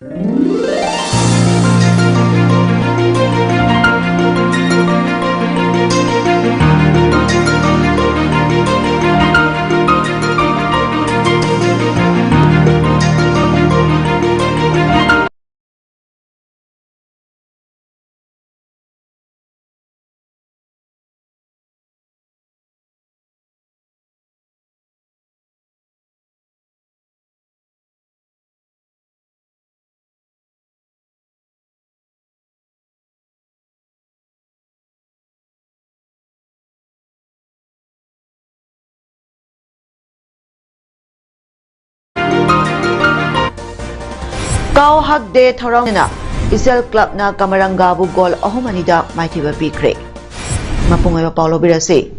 Kau hak de thorongna Isel Club na Kamaranga bu gol ahumanida maithiba pikre. Mapungai Paulo Birase.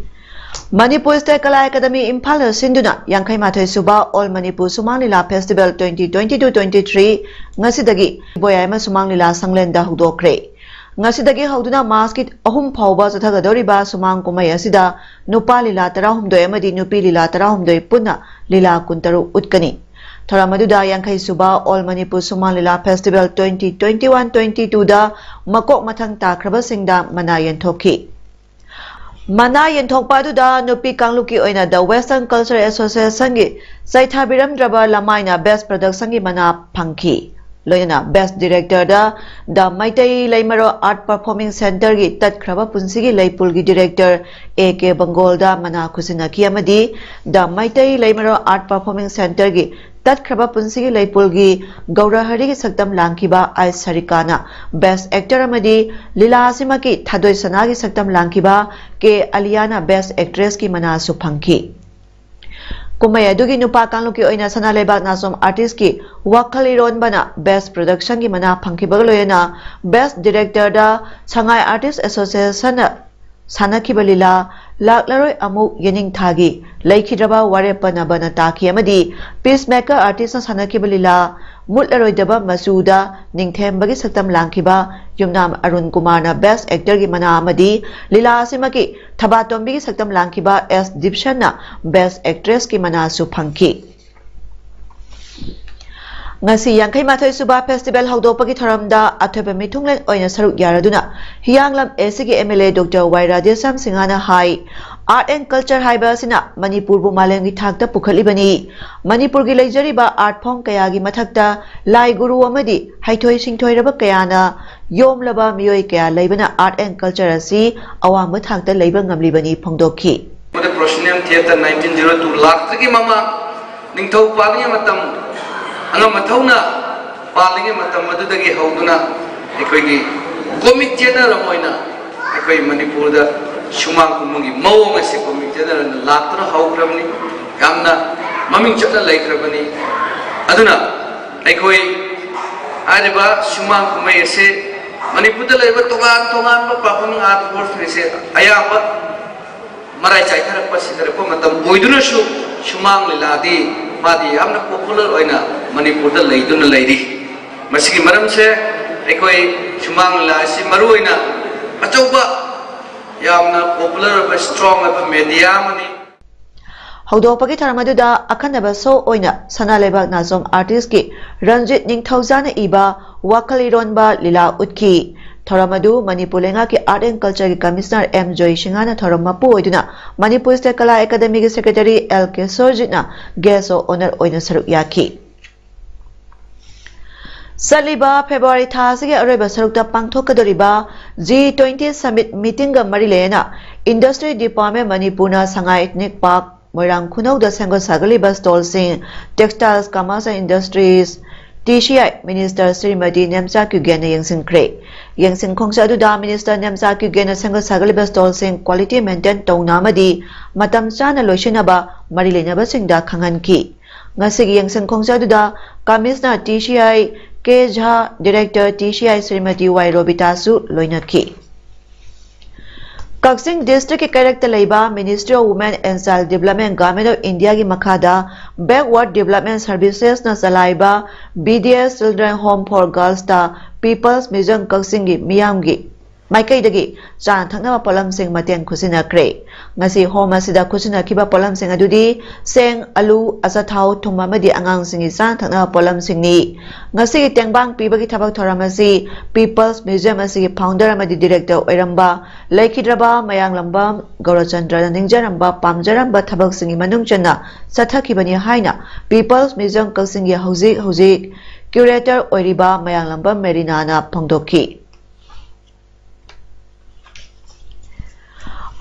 Manipur State Kala Academy Impal Sinduna Yankai Mathai Suba All Manipur Sumang Lila Festival 2022-23 Ngasidagi Boyama Sumang Lila Sanglenda Hudokre. Ngasidagi Hauduna Maskit Ahum Pauba Sathagadoriba Sumang Kumaya Sida Nupa Lila Tarahumdo Amadi Nupi Lila Tarahumdo Puna Lila Kuntaru Utkani. Thoramaduda Yankai Suba All Manipur Sumang Lila Festival 2021-22 da Makok Mathang Takraba Singda Manayan Thoki. Manayan Thokpaduda Nupi Kangluki Oina the Western Cultural Association gi Saithabiram Draba Lamaina Best Production gi Mana Pangki. Loyana Best Director da the Maitai Laimaro Art Performing Center gi Tat Kraba Punsigi Laipul gi Director AK Bangol da Mana Kusina Kiamadi the Maitai Laimaro Art Performing Center gi Tat Kraba Punsigi Laipul gi Gaura Hari gi Saktam Langkiba Ai Sarikana Best Actor Amadi Lila Asimaki Thadoi Sana gi Saktam Langkiba ke Aliana Best Actress ki Mana Supangki. Kumaya dugi nupa kangluki oina sana lebak nasom artist ki wakaliron bana Best Production ki Mana Pangki bagaloyana Best Director da Shanghai Artist Association Sanaki Balila Laklaroi Amuk Yening Thagi Laikhidraba Warepana Bana Taki Amadi Peacemaker Artist Sanaki Balila Mutlaroi Daba Masuda Ningthem Bagi Saktam Langkiba Yumnam Arun Kumarna Best Actor ki Mana Amadi Lila Asimaki Thabatombi ki Saktam Langkiba S Dipshana Best Actress ki Mana Supangki. Ngasi Yankai Mathai Suba Festival Haudopagi Thoramda Athoba Mitunglen Oina Saruk Yaraduna Hiyanglam Esigi MLA Dr. Wairadiasam Singhana Hai Art and Culture Haiba Sina Manipur bu Malengi Thakta Pukhalibani Manipur gi Leijariba Art Phong Kayagi Mathakta Lai Guru Amadi Haithoi Singthoi Raba Kayana Yom Laba Miyoi Kaya Leibana Art and Culture Asi Awang Mathakta Leiba Ngamlibani Phongdokhi. The Proscenium Theatre 1902 Laktagi Mama Ningthau Pali Matam Anga Mathauna Palingi Matam Madudagi Hauduna Ekoigi Comic General Moina Ekoi Manipur the Shumang Kumungi Mo Messi Comic General and Latra Haukramni Gamna Maming Chapter Lake Rabani Aduna Ekoi Adiba Shumang Kumese Manipur the labor Tongan performing art force Ayamba Marai Chaitara Pasitara Matam Uidunashu Shumang Liladi Madi Amna popular Oina Manipur the Laiduna Lady Masiki Maramse Ekoi Shumang La Simaruina Achoba Yamna popular of strong of media money. Haudopagi Tharamaduda Akanaba So Oina Sana Lebak Nazom Artist ki Ranjit Ningthauzana Iba Wakalironba Lila Utki Thoramadu Manipulenga ki Art and Culture ki Commissioner M Joy Shingana Thoramapu Oiduna Manipur State Kala Academy ki Secretary LK Sorjitna Guest of Honor Oina Saruk Yaki. Saliba February Thasigi Areba Sarukta Pangthokadoriba G20 Summit Meeting ga Marilena Industry Department Manipurna Shanghai Ethnic Park Moirang Khunau da Sango Sagaliba Stall Sing Textiles Commerce and Industries TCI Minister Srimati Nemsa Kugena Yangsing Kre Yangsing Khongsa Duda Minister Nemsa Kugena Sango Sagaliba Stall Sing Quality Maintain Taunamadi Matam Chana Loishinaba Marilena Singda Khanganki Ngasigi Yangsing Khongsa Duda Commissioner TCI K. Jha Director TCI Srimati Y. Robitasu Loinaki. Kaksing District ki Character Laiba Ministry of Women and Child Development Government of India ki Makada Backward Development Services na Salaiba BDS Children Home for Girls ta People's Mission Kaksing ki Miyam ki maikaidagi chan thakna polam sing mateng khusina kre ngasi home asida khusina kiba polam sing adudi seng alu asathau thuma madi angang singi chan thakna polam singni ngasi tengbang pibagi thabak thoramasi People's Museum asigi founder amadi director oiramba laikhidraba mayang lamba Gaurachandra ningjaramba pamjaramba thabak singi manung chana sathakibani haina People's Museum kalsingi hauzik curator oiriba mayang lamba Merina na phongdokhi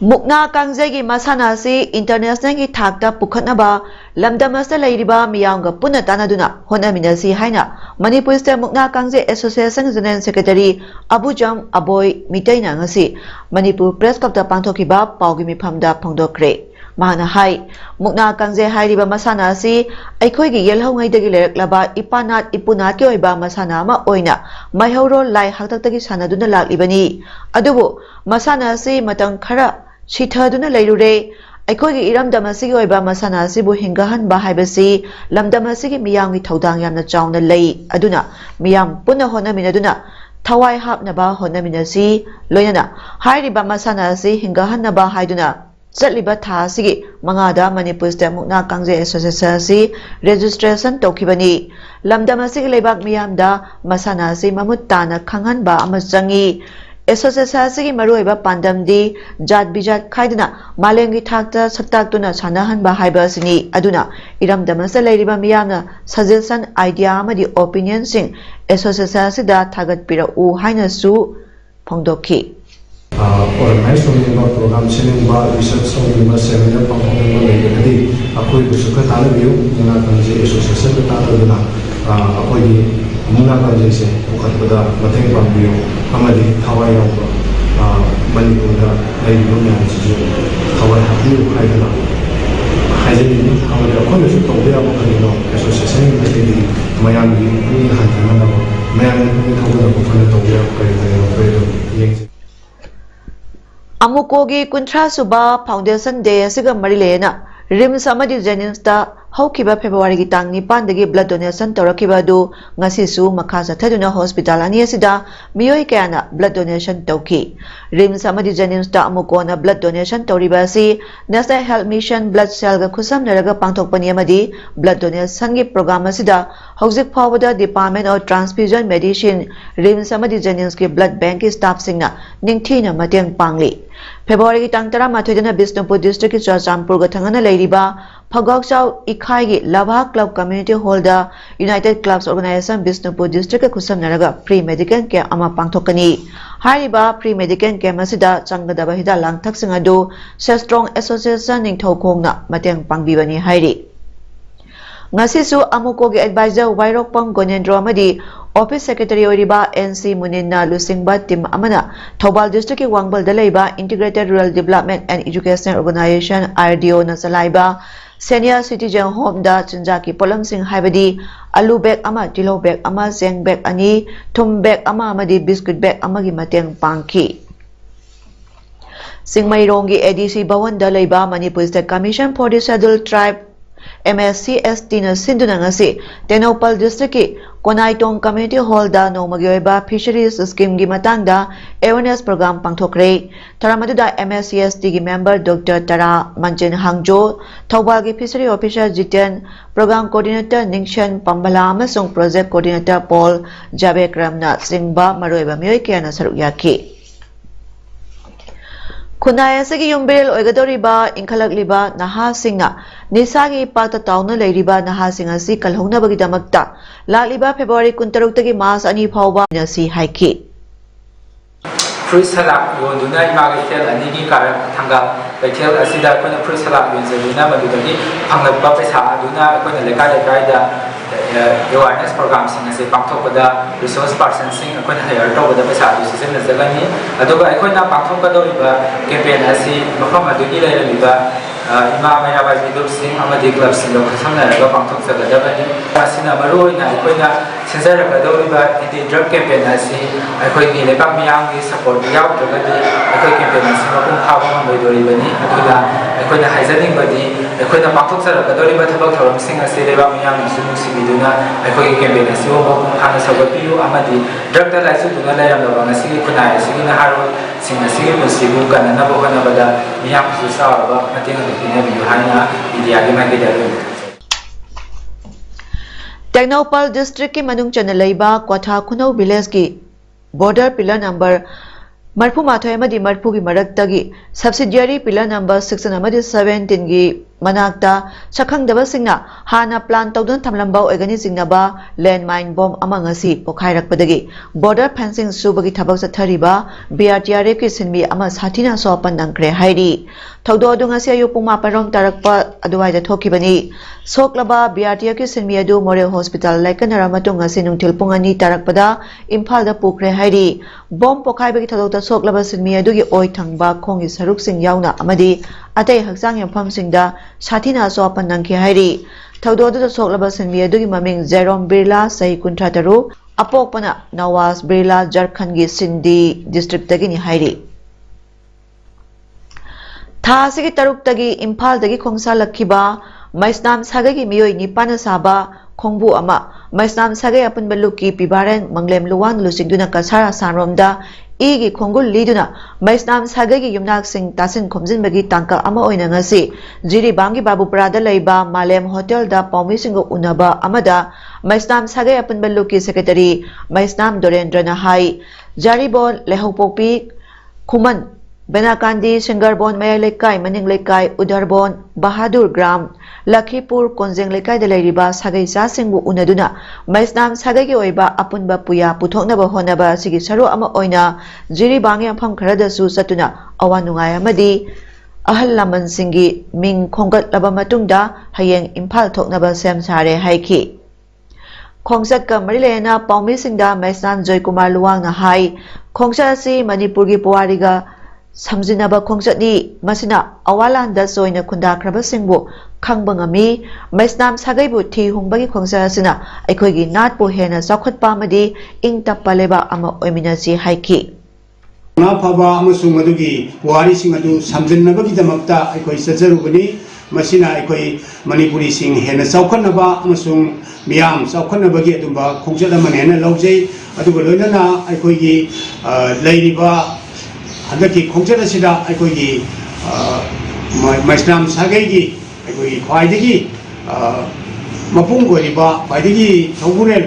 Mukna Kangjagi Masanasi International ki thakta pukhatnaba lamdamasta leiriba miyamga punna tanaduna honaminasi haina Manipur State Mukna Kangje Association General Secretary Abujam Aboy Mitaina ngasi Manipur Press Club ta pangthokiba pawgi mifamda phongdokre Mahana hai Mukna Kangje hairiba masanasi aikhoigi yelhongaidagi leraklaba ipanat ipunat ki oiba masana ama oina maihoro lai haktaktagi sanaduna laklibani adubu masanasi matang khara Shithaduna Lairure, Aikogi Iram Damasigi Oiba Masanasi Bu Hingahan Bahaibasi, Lamdamasigi Miyam with Todang Yam the Chown the Lay, Aduna, Miyam Puna Honaminaduna, Tawai Hap Naba Honaminasi, Loyana, Hairi Bamasanasi, Hingahan Naba Haiduna, Zatliba Tasigi, Mangada, Manipur State Mukna Kangje Association, Registration Tokibani, Lamdamasigi Lebak Miyam da, Masanasi Mamutana, Kangan Ba Amasangi, Association maruiba pandam di jat bijat khaiduna malengi thakta saktaktuna sanahan ba haibasini aduna iram damasa leiriba miyamna suggestion idea amadi opinion sing association da thagat pira u haina su phongdokhi organize tongba program chilling ba research tongba seminar pangthongba leiradi akoi busukha tala view muna kanji association ta tala akoi Muna Kanjese, Ukatpada, Mateng Pambio, Amadi, Hawaii, Manipura, Lady Lumian, Hawaii Hapu, Haidana, Haidani, Hamada, College of Tobia, Bokanino, Association, Miami, Hantana, Miami, Tobia, Tobia, Amukogi Kuntra Suba Foundation Day Siga Marilena, Rim Samadi Jennings da Haukiba February ki tang nipan dagi blood donation torakiba du ngasisu makasa thaduna hospital ani asida miyoi kayana blood donation tauki rim samadi jennings da amukona blood donation toriba si National Health Mission blood cell ga khusam naraga pangthokpani amadi blood donation gi program asida hauzik phawada Department of Transfusion Medicine rim samadi jennings ki blood bank ki staff singna ningthina mateng pangli February ki tang tara mathoidana Bisnupur district ki Chachampur ga thangana leiriba Phagok Chau Ikhai gi Labha Club Community Hall da United Clubs Organization Bisnupur district ka khusam naraga free medical care ama pangthokani hariba free medical care masida changadaba hida langthak singa do strong association ningthau khongna mateng pangbibani hairi ngasisu amuko gi advisor Wairokpam Gonendro amadi Office Secretary Oriba NC Munina Lusingba Team Amana Thobal District ki Wangbal da leiba Integrated Rural Development and Education Organization RDO na salaiba Senior Citizen Home da Chinjaki Polam Singh Haibadi Alu bag ama tilo bag ama zeng bag ani thum bag ama amadi biscuit bag ama gi mateng pangki Singmairongi ADC Bhawan da leiba Manipur State Commission for the Scheduled Tribe MSCST na sinduna ngasi Tenopal District ki Konaitong Community Hall da nomagyoiba Fisheries Scheme gi matangda awareness program pangthokre taramadda MSCST gi member Dr. Tara Manjin Hangjo Thobal gi Fishery Officer Jiten program coordinator Ningshan Pambala amasung project coordinator Paul Jabekramna singba maroiba miyoi kayana saruk yaki Kunaya sagi yumbiril oigadoriba inkhalakliba naha singna nisagi pata tauna leiriba naha singa si kalhongna bagidamakta lakliba February 16 tagi mas ani phawba nasi haiki Free salak yonduna imaga tel anigi kar thanga baitel asida kona free salak yonzaluna madudagi phanglakba paisa aduna kona lekai da awareness program sing ase pangthokpada resource person sing kona hire tawda paisa du season nazagani aduga kona pangthokadoriba campaign ase mafam adugi leiriba ima maya ba bidop sing amadi club sing lo samna ga pangthok sagadabani asina maroi na kona ꯁꯤꯟꯖꯔꯛꯀꯗꯧꯔꯤꯕ anti drug campaign ꯑꯁꯤ ꯑꯩꯈꯣꯏꯒꯤ ꯂꯩꯕꯥꯛ ꯃꯤꯌꯥꯝꯒꯤ support ꯌꯥꯎꯗ꯭ꯔꯒꯗꯤ ꯑꯩꯈꯣꯏ campaign ꯑꯁꯤ ꯃꯄꯨꯡ ꯐꯥꯕ ꯉꯝꯂꯣꯏꯗꯣꯔꯤꯕꯅꯤ ꯑꯗꯨꯅ ꯑꯩꯈꯣꯏꯅ ꯍꯥꯏꯖꯅꯤꯡꯕꯗꯤ ꯑꯩꯈꯣꯏꯅ ꯄꯥꯡꯊꯣꯛꯆꯔꯛꯀꯗꯧꯔꯤꯕ ꯊꯕꯛ ꯊꯧꯔꯝꯁꯤꯡ ꯑꯁꯤ ꯂꯩꯕꯥꯛ ꯃꯤꯌꯥꯝꯅꯁꯨ ꯅꯨꯡꯁꯤꯕꯤꯗꯨꯅ ꯑꯩꯈꯣꯏꯒꯤ ꯀꯦꯝꯄꯦꯟ ꯑꯁꯤꯕꯨ ꯃꯄꯨꯡ ꯐꯥꯅ ꯁꯧꯒꯠꯄꯤꯌꯨ ꯑꯃꯗꯤ ꯗ꯭ꯔꯒꯇ ꯂꯥꯏꯆꯨꯗꯨꯅ ꯂꯩꯔꯝꯂꯕ ꯉꯁꯤꯒꯤ ꯈꯨꯟꯅꯥꯏ ꯑꯁꯤꯒꯤ ꯅꯍꯥꯔꯣꯜꯁꯤꯡ ꯑꯁꯤꯒꯤ ꯄꯨꯟꯁꯤꯕꯨ ꯀꯟꯅꯅꯕ ꯍꯣꯠꯅꯕꯗ ꯃꯤꯌꯥꯝꯁꯨ ꯆꯥꯎꯔꯕ ꯃꯇꯦꯡ ꯑꯗꯨ ꯄꯤꯅꯕꯤꯌꯨ ꯍꯥꯏꯅ ꯃꯤꯗꯤꯌꯥꯒꯤ ꯃꯥꯏꯀꯩꯗ ꯇꯦꯡꯅꯧꯄꯜ ꯗꯤꯁꯇ꯭ꯔꯤꯛꯀꯤ ꯃꯅꯨꯡ ꯆꯟꯅ ꯂꯩꯕ ꯀ꯭ꯋꯥꯊꯥ ꯈꯨꯅꯧ ꯚꯤꯂꯦꯖꯀꯤ ꯕꯣꯔꯗꯔ ꯄꯤꯂꯔ ꯅꯝꯕꯔ 38 ꯑꯃꯗꯤ 40ꯒꯤ ꯃꯔꯛꯇꯒꯤ ꯁꯕꯁꯤꯗꯤꯌरी ꯄꯤꯂꯔ नंबर 16 अमदी 17 गी मनाक्ता सखंगदबसिंगना हाना प्लान तौदन थमलंबा ओइगनी सिंगनबा लैंडमाइन बॉम्ब अमंगसी पोखाइरकपदगी बॉर्डर फेंसिंग सुबगी थबक चथरिबा बीआरटीआरएफ की सिनमी अमा साथिना सोपन नंखरे हाइरी थौदो अदुंगसी अयु पुंग मापरम तरकपा अदुवाइदा थोकिबनी सोकलबा बीआरटीएफ की सिनमी अदु मोरेल हॉस्पिटल लाइकनरा मतुंग ngasi nungthil pung ani tarakpada Imphal दा पुखरे हाइरी बॉम्ब पोखाइबगी थदोता सोकलबा सिनमी अदुगी ओइ थंगबा खोंगी सरुक सिंग यावना अमदी अतै हक्सांग यमफम सिंगदा साथिना सोपन नंखे हाइरी थौदो अदुदा सोकलबा सिनमी अदुगी ममिंग जेरोम बिरला सही कुंथ्रातरु अपोकपना नवाज बिरला झारखंड की सिंधी डिस्ट्रिक्ट तगिनी हाइरी था सिगी तरुक तगी इम्फाल तगी खोंसा लखिबा मैस्नाम सागगी मियोय निपाना साबा खोंबु अमा मैस्नाम सागे अपन बलुकी पिबारेन मंगलेम लुवान लुसिंगदुना कसारा सानरोमदा इगी खोंगुल लीदुना मैस्नाम सागगी युमनाक सिंग तासिन खोमजिनबगी तांका अमा ओइना ngasi जिरीबांगी बाबुपरादा लैबा मालेम होटल दा पौमी सिंगो उनबा अमदा मैस्नाम सागे अपन बलुकी सेक्रेटरी मैस्नाम दोरेंद्रना हाई जारीबोन लेहौपोपी खुमन बेनाकांदी सिंगरबोन मया लेकाई मनिंग लेकाई उदरबोन बहादुर ग्राम लखीपुर कोंजेंग लेकाई दा लैरिबा सागै सासिंगबु उनदुना मैस्नाम सागैगी ओइबा अपुनबा पुया पुथोकनबा होनबा सिगी सरो अमा ओइना जिरीबांगी अफम खरदसु सतुना अवा नुंगाय अमदी अहल लमन सिंगी मिंग खोंगटलबा मतुंगदा हयेंग इम्फाल थोकनबा सेम सारे हाइखी खोंगसत का मरिलेना पौमी सिंगदा मैस्नाम जय कुमार लुवांगना हाई खोंगसत असि मणिपुर की पुवारीगा समजिनबा खोंगसतनी मसिना अवालांदा सोइना खुंदाख्रबा सिंगबु खंगबा ngami मैस्नाम सागैबु थी हुंबगी खोंगसत असिना अखोइगी नाटपु हेना चौखटपा अमदी इंग तप्पा लेबा अमा ओइमिनासी हाइखी ना फाबा अमसुंग मदुगी पुवारी सिंग अदु समजिनबगी दमक्ता अखोइ सजरुबनी मसिना अखोइ मणिपुरी सिंग हेना चौखटनबा अमसुंग मियाम चौखटनबगी अदुबा खोंगसत अमनेना लौजै अदुगा लोइनना अखोइगी लैरिबा हदकी खोंगसत असिदा अखोइगी मैस्नाम सागैगी अखोइगी ख्वाइदगी मपुंग ओइरिबा ख्वाइदगी थौगुरेल